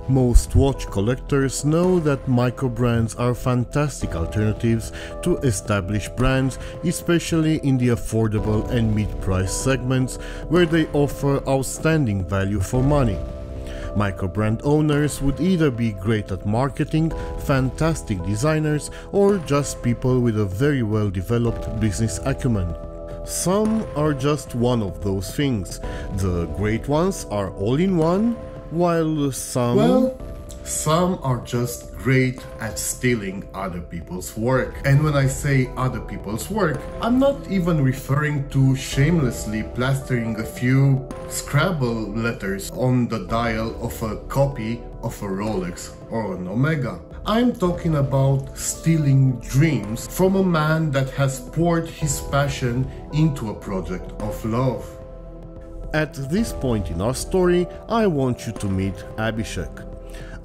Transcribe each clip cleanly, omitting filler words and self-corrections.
Most watch collectors know that microbrands are fantastic alternatives to established brands, especially in the affordable and mid-price segments where they offer outstanding value for money. Microbrand owners would either be great at marketing, fantastic designers, or just people with a very well-developed business acumen. Some are just one of those things. The great ones are all-in-one, while some are just great at stealing other people's work. And when I say other people's work, I'm not even referring to shamelessly plastering a few Scrabble letters on the dial of a copy of a Rolex or an Omega. I'm talking about stealing dreams from a man that has poured his passion into a project of love. At this point in our story, I want you to meet Abhishek.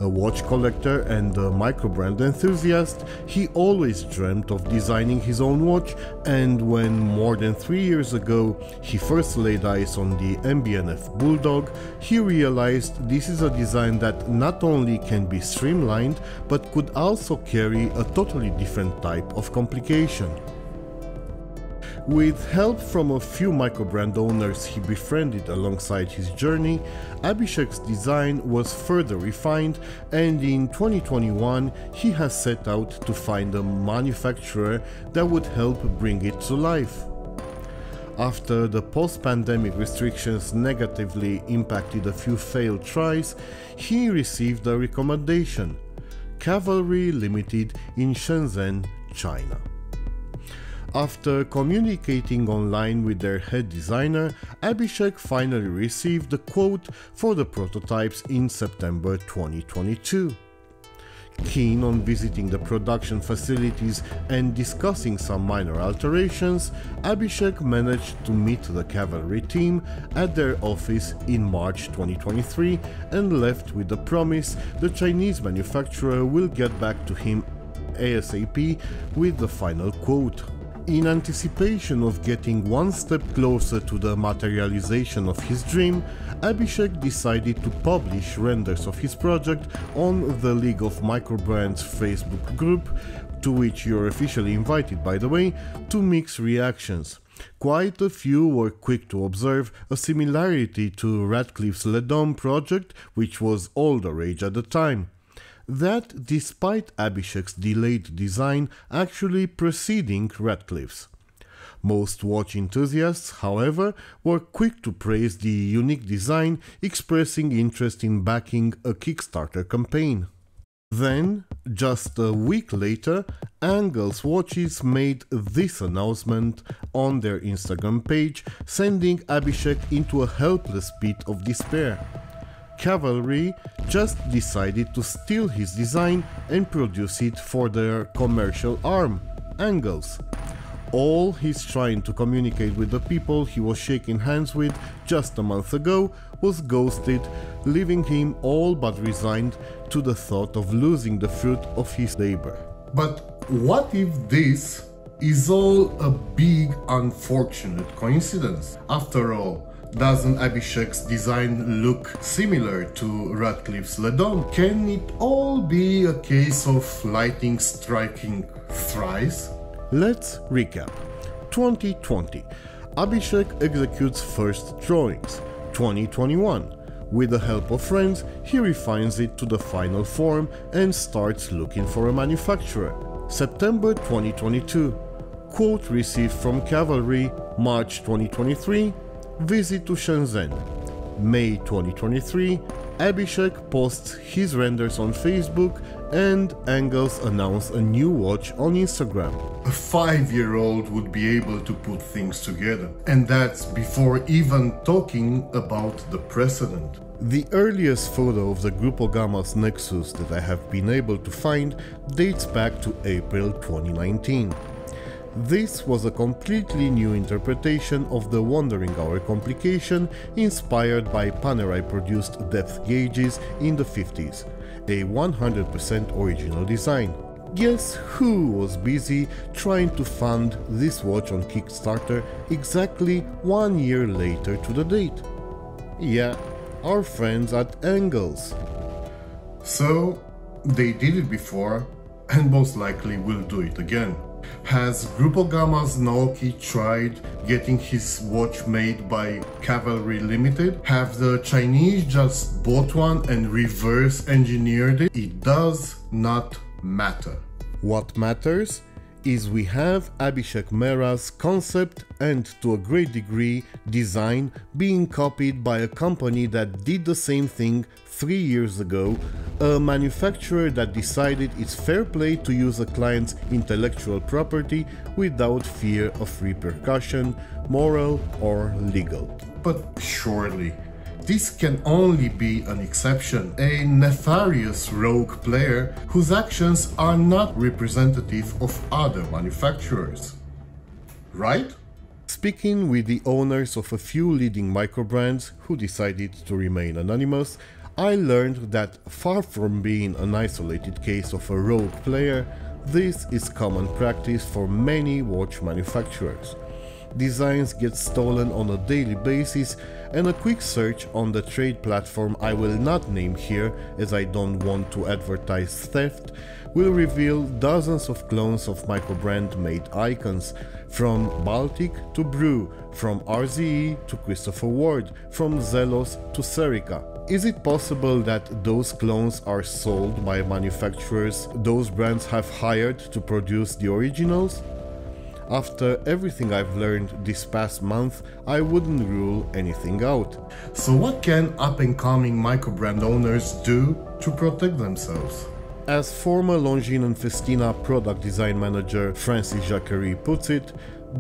A watch collector and a microbrand enthusiast, he always dreamt of designing his own watch, and when more than 3 years ago he first laid eyes on the MB&F Bulldog, he realized this is a design that not only can be streamlined, but could also carry a totally different type of complication. With help from a few microbrand owners he befriended alongside his journey, Abhishek's design was further refined, and in 2021 he has set out to find a manufacturer that would help bring it to life. After the post-pandemic restrictions negatively impacted a few failed tries, he received a recommendation: Cavalry Limited in Shenzhen, China. After communicating online with their head designer, Abhishek finally received the quote for the prototypes in September 2022. Keen on visiting the production facilities and discussing some minor alterations, Abhishek managed to meet the Cavalry team at their office in March 2023 and left with the promise the Chinese manufacturer will get back to him ASAP with the final quote. In anticipation of getting one step closer to the materialization of his dream, Abhishek decided to publish renders of his project on the League of Microbrands Facebook group, to which you're officially invited, by the way, to mix reactions. Quite a few were quick to observe a similarity to Radcliffe's Ledom project, which was all the rage at the time. That despite Abhishek's delayed design actually preceding Radcliffe's. Most watch enthusiasts, however, were quick to praise the unique design, expressing interest in backing a Kickstarter campaign. Then, just a week later, Angles Watches made this announcement on their Instagram page, sending Abhishek into a helpless pit of despair. Cavalry just decided to steal his design and produce it for their commercial arm, Angles. All he's trying to communicate with the people he was shaking hands with just a month ago was ghosted, leaving him all but resigned to the thought of losing the fruit of his labor. But what if this is all a big unfortunate coincidence? After all, doesn't Abhishek's design look similar to Radcliffe's Ledom? Can it all be a case of lightning striking thrice? Let's recap. 2020. Abhishek executes first drawings. 2021. With the help of friends, he refines it to the final form and starts looking for a manufacturer. September 2022. Quote received from Cavalry. March 2023. Visit to Shenzhen. May 2023, Abhishek posts his renders on Facebook and Angles announced a new watch on Instagram. A 5-year-old would be able to put things together. And that's before even talking about the precedent. The earliest photo of the Grupo Gamma's Nexus that I have been able to find dates back to April 2019. This was a completely new interpretation of the Wandering Hour complication inspired by Panerai-produced depth gauges in the 50s, a 100% original design. Guess who was busy trying to fund this watch on Kickstarter exactly 1 year later to the date? Yeah, our friends at Angles. So they did it before and most likely will do it again. Has Grupo Gamma's Naoki tried getting his watch made by Cavalry Limited? Have the Chinese just bought one and reverse engineered it? It does not matter. What matters is we have Abhishek Mehra's concept and, to a great degree, design being copied by a company that did the same thing 3 years ago, a manufacturer that decided it's fair play to use a client's intellectual property without fear of repercussion, moral or legal. But surely, this can only be an exception, a nefarious rogue player whose actions are not representative of other manufacturers. Right? Speaking with the owners of a few leading microbrands who decided to remain anonymous, I learned that far from being an isolated case of a rogue player, this is common practice for many watch manufacturers. Designs get stolen on a daily basis, and a quick search on the trade platform I will not name here as I don't want to advertise theft will reveal dozens of clones of microbrand made icons, from Baltic to Brew, from RZE to Christopher Ward, from Zelos to Serica. Is it possible that those clones are sold by manufacturers those brands have hired to produce the originals? After everything I've learned this past month, I wouldn't rule anything out. So what can up-and-coming microbrand owners do to protect themselves? As former Longines and Festina product design manager Francis Jacquerie puts it,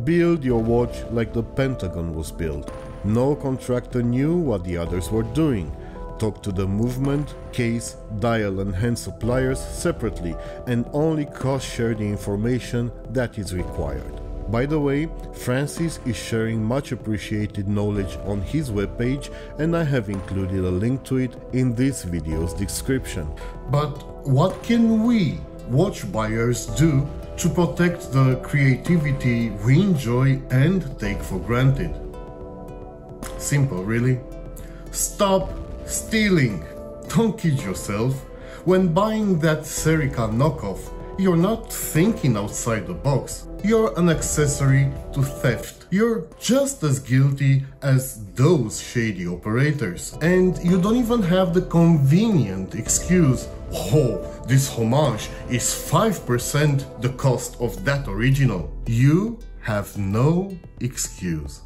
build your watch like the Pentagon was built. No contractor knew what the others were doing. Talk to the movement, case, dial and hand suppliers separately and only cross-share the information that is required. By the way, Francis is sharing much appreciated knowledge on his webpage and I have included a link to it in this video's description. But what can we, watch buyers, do to protect the creativity we enjoy and take for granted? Simple, really. Stop stealing. Don't kid yourself. When buying that Serica knockoff, you're not thinking outside the box. You're an accessory to theft. You're just as guilty as those shady operators. And you don't even have the convenient excuse, oh, this homage is 5% the cost of that original. You have no excuse.